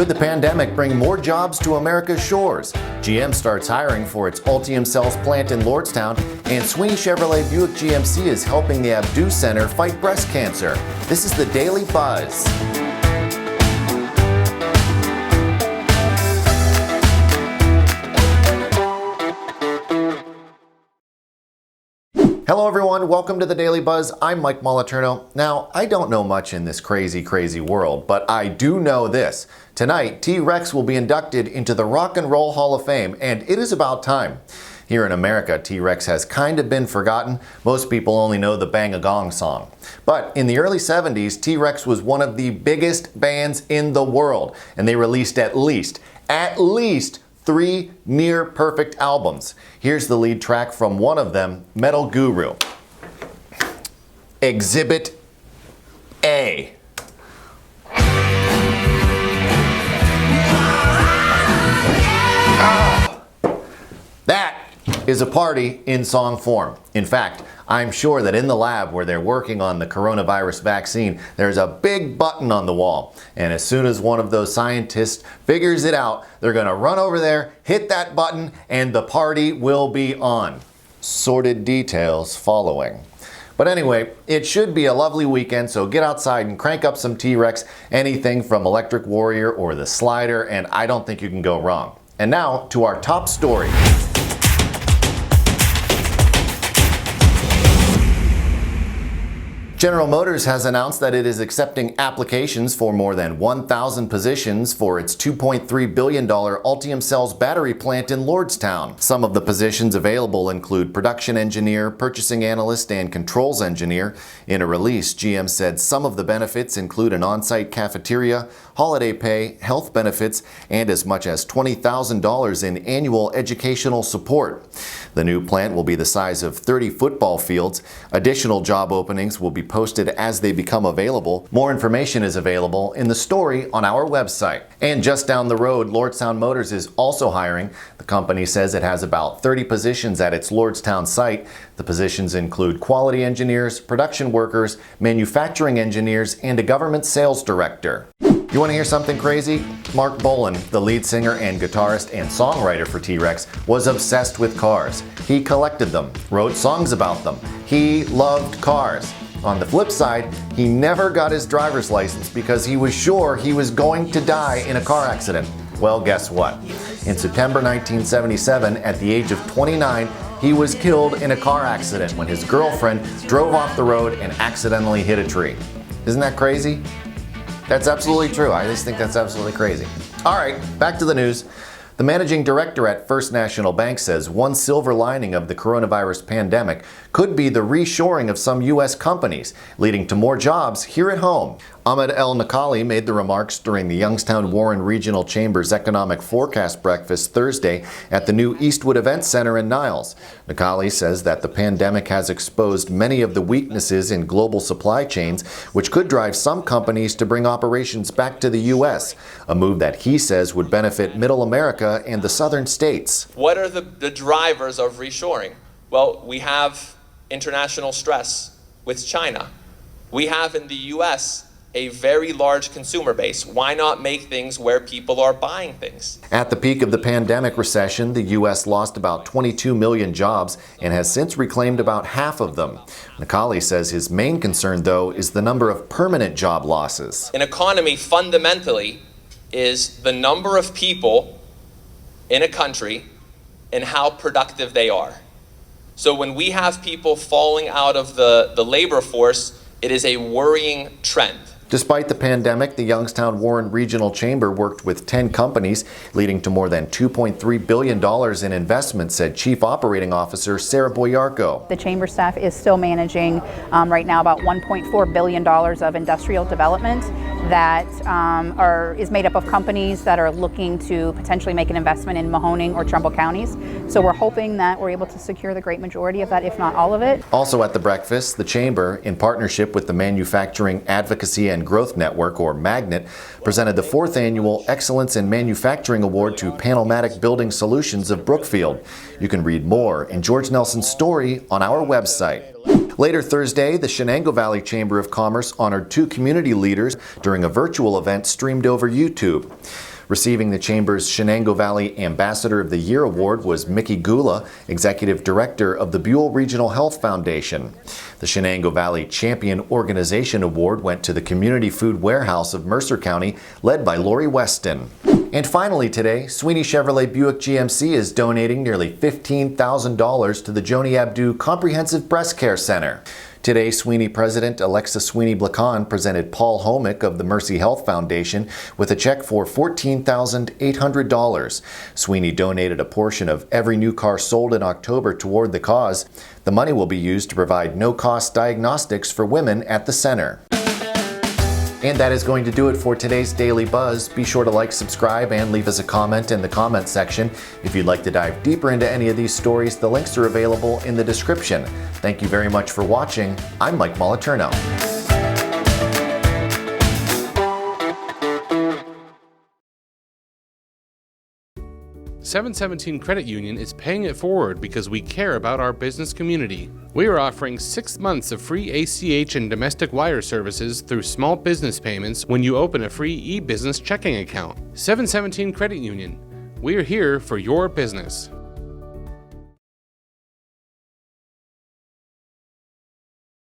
Could the pandemic bring more jobs to America's shores? GM starts hiring for its Ultium Cells plant in Lordstown, and Sweeney Chevrolet Buick GMC is helping the Abdu Center fight breast cancer. This is the Daily Buzz. Hello everyone, welcome to the Daily Buzz. I'm Mike Moliterno. Now, I don't know much in this crazy world, but I do know this. Tonight, T-Rex will be inducted into the Rock and Roll Hall of Fame, and it is about time. Here in America, T-Rex has kind of been forgotten. Most people only know the Bang a Gong song. But in the early 70s, T-Rex was one of the biggest bands in the world, and they released at least 3 near-perfect albums. Here's the lead track from one of them, Metal Guru. Exhibit A. That is a party in song form. In fact, I'm sure that in the lab where they're working on the coronavirus vaccine, there's a big button on the wall. And as soon as one of those scientists figures it out, they're gonna run over there, hit that button, and the party will be on. Sordid details following. But anyway, it should be a lovely weekend, so get outside and crank up some T-Rex, anything from Electric Warrior or the Slider, and I don't think you can go wrong. And now to our top story. General Motors has announced that it is accepting applications for more than 1,000 positions for its $2.3 billion Ultium Cells battery plant in Lordstown. Some of the positions available include production engineer, purchasing analyst, and controls engineer. In a release, GM said some of the benefits include an on-site cafeteria, holiday pay, health benefits, and as much as $20,000 in annual educational support. The new plant will be the size of 30 football fields. Additional job openings will be posted as they become available. More information is available in the story on our website. And just down the road, Lordstown Motors is also hiring. The company says it has about 30 positions at its Lordstown site. The positions include quality engineers, production workers, manufacturing engineers, and a government sales director. You want to hear something crazy? Mark Bolen, the lead singer and guitarist and songwriter for T-Rex, was obsessed with cars. He collected them, wrote songs about them. He loved cars. On the flip side, he never got his driver's license because he was sure he was going to die in a car accident. Well, guess what? In September 1977, at the age of 29, he was killed in a car accident when his girlfriend drove off the road and accidentally hit a tree. Isn't that crazy? That's absolutely true. I just think that's absolutely crazy. All right, back to the news. The managing director at First National Bank says one silver lining of the coronavirus pandemic could be the reshoring of some U.S. companies, leading to more jobs here at home. Ahmed El Nakali made the remarks during the Youngstown Warren Regional Chamber's Economic Forecast Breakfast Thursday at the new Eastwood Event Center in Niles. Nakali says that the pandemic has exposed many of the weaknesses in global supply chains, which could drive some companies to bring operations back to the U.S., a move that he says would benefit Middle America and the southern states. What are the drivers of reshoring? Well, we have international stress with China. We have in the U.S. a very large consumer base. Why not make things where people are buying things? At the peak of the pandemic recession, the U.S. lost about 22 million jobs and has since reclaimed about half of them. Nakali says his main concern, though, is the number of permanent job losses. An economy fundamentally is the number of people in a country and how productive they are. So when we have people falling out of the labor force, it is a worrying trend. Despite the pandemic, the Youngstown Warren Regional Chamber worked with 10 companies, leading to more than $2.3 billion in investment, said Chief Operating Officer Sarah Boyarko. The chamber staff is still managing right now about $1.4 billion of industrial development that is made up of companies that are looking to potentially make an investment in Mahoning or Trumbull counties. So we're hoping that we're able to secure the great majority of that, if not all of it. Also at the breakfast, the chamber, in partnership with the Manufacturing Advocacy and Growth Network, or Magnet, presented the 4th Annual Excellence in Manufacturing Award to Panelmatic Building Solutions of Brookfield. You can read more in George Nelson's story on our website. Later Thursday, the Shenango Valley Chamber of Commerce honored 2 community leaders during a virtual event streamed over YouTube. Receiving the Chamber's Shenango Valley Ambassador of the Year Award was Mickey Gula, Executive Director of the Buell Regional Health Foundation. The Shenango Valley Champion Organization Award went to the Community Food Warehouse of Mercer County, led by Lori Weston. And finally today, Sweeney Chevrolet Buick GMC is donating nearly $15,000 to the Joni Abdu Comprehensive Breast Care Center. Today, Sweeney President Alexa Sweeney-Blacon presented Paul Homick of the Mercy Health Foundation with a check for $14,800. Sweeney donated a portion of every new car sold in October toward the cause. The money will be used to provide no-cost diagnostics for women at the center. And that is going to do it for today's Daily Buzz. Be sure to like, subscribe, and leave us a comment in the comment section. If you'd like to dive deeper into any of these stories, the links are available in the description. Thank you very much for watching. I'm Mike Moliterno. 717 Credit Union is paying it forward because we care about our business community. We are offering 6 months of free ACH and domestic wire services through small business payments when you open a free e-business checking account. 717 Credit Union. We are here for your business.